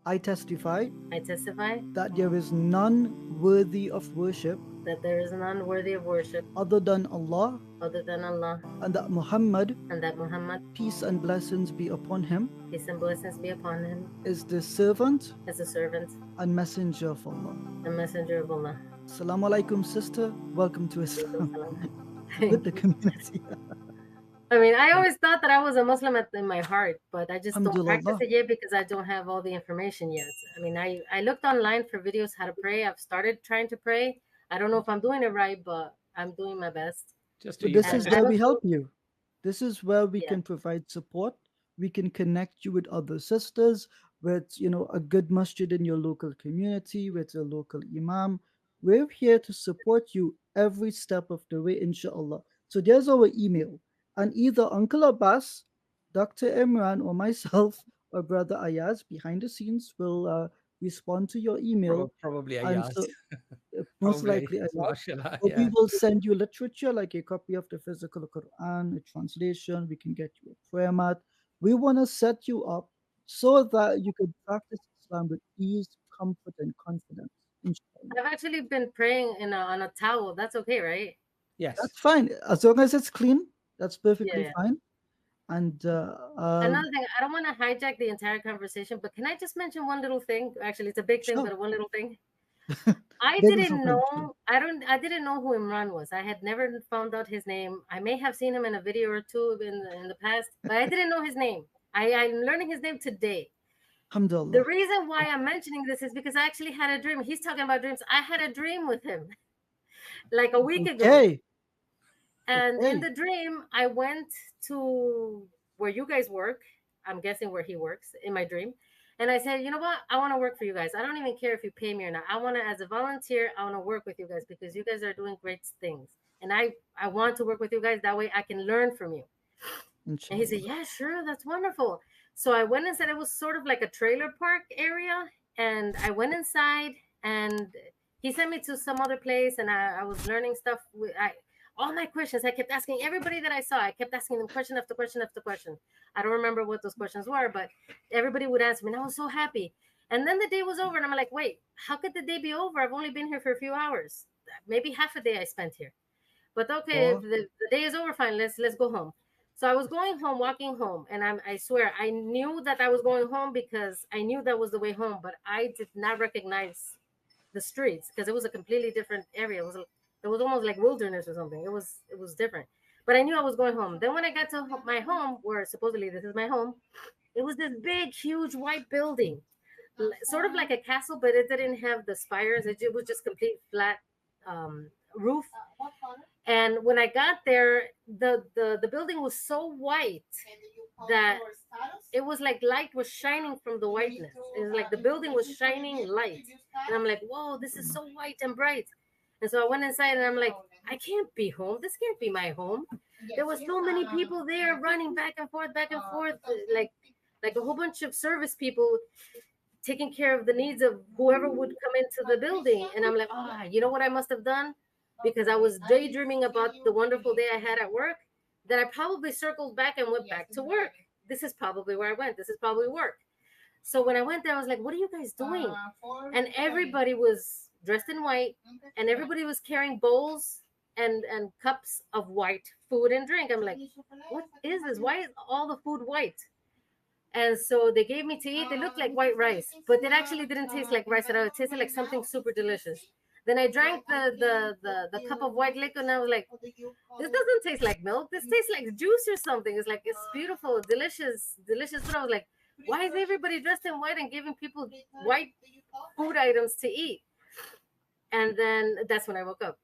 I testify I testify that there is none worthy of worship that there is none worthy of worship other than Allah, other than Allah, and that Muhammad, and that Muhammad, peace and blessings be upon him, peace and blessings be upon him, is the servant is a servant and messenger of Allah. and messenger of Allah. Assalamu alaikum, sister. Welcome to Alaikum Islam salam. with Thank the you. community. I mean, I always thought that I was a Muslim in my heart, but I just don't practice Alhamdulillah. it yet because I don't have all the information yet. I mean, I looked online for videos how to pray. I've started trying to pray. I don't know if I'm doing it right, but I'm doing my best. Just do But your this And is best. I where we also, help you. This is where we yeah, can provide support. We can connect you with other sisters, with a good masjid in your local community, with a local imam. We're here to support you every step of the way, inshallah. So there's our email, and either Uncle Abbas, Dr. Imran, or myself or Brother Ayaz behind the scenes will respond to your email, Probably a and yes. so most Probably, likely Ayaz. mashallah, Or we yeah. will send you literature like a copy of the physical Quran, a translation. We can get you a prayer mat. We want to set you up so that you can practice Islam with ease, comfort, and confidence. Inshallah. I've actually been praying on a towel. That's okay, right? Yes. That's fine. As long as it's clean, that's Yeah, perfectly yeah. fine. And Another thing, I don't want to hijack the entire conversation, but can I just mention one little thing? Actually, it's a big thing, sure, but one little thing. I beg didn't something. Sure. know. I didn't know who Imran was. I had never found out his name. I may have seen him in a video or two in the past, but I didn't know his name. I'm learning his name today. The Alhamdulillah. reason why I'm mentioning this is because I actually had a dream. He's talking about dreams. I had a dream with him like a week ago. Okay. And in Okay. the dream, I went to where you guys work. I'm guessing where he works in my dream. And I said, you know what? I want to work for you guys. I don't even care if you pay me or not. I want to, as a volunteer, I want to work with you guys because you guys are doing great things. And I want to work with you guys. That way I can learn from you. And he said, Inshallah. yeah, sure. That's wonderful. So I went inside. It was sort of like a trailer park area. And I went inside and he sent me to some other place and I was learning stuff. All my questions, I kept asking everybody that I saw. I kept asking them question after question after question. I don't remember what those questions were, but everybody would answer me. And I was so happy. And then the day was over and I'm like, wait, how could the day be over? I've only been here for a few hours. Maybe half a day I spent here. But okay, if Oh, the day is over, fine. Let's go home. So I was going home, walking home, and I swear I knew that I was going home because I knew that was the way home, but I did not recognize the streets because it was a completely different area. It was almost like wilderness or something. It was different. But I knew I was going home. Then when I got to my home, where supposedly this is my home, it was this big, huge white building, sort of like a castle, but it didn't have the spires. It was just complete flat roof. And when I got there, the building was so white that it was like light was shining from the whiteness. It was like the building was shining light. And I'm like, whoa, this is so white and bright. And so I went inside and I'm like, I can't be home. This can't be my home. There was so many people there running back and forth, like a whole bunch of service people taking care of the needs of whoever would come into the building. And I'm like, you know what I must have done? Because I was daydreaming about the wonderful day I had at work, that I probably circled back and went back to work. This is probably where I went. This is probably work. So when I went there, I was like, what are you guys doing? And everybody was dressed in white and everybody was carrying bowls and cups of white food and drink. I'm like, what is this? Why is all the food white? And so they gave me to eat. They looked like white rice, but it actually didn't taste like rice at all. It tasted like something super delicious. Then I drank the cup of white liquor, and I was like, "This doesn't taste like milk. This tastes like juice or something." It's beautiful, delicious, delicious. But I was like, "Why is everybody dressed in white and giving people white food items to eat?" And then that's when I woke up.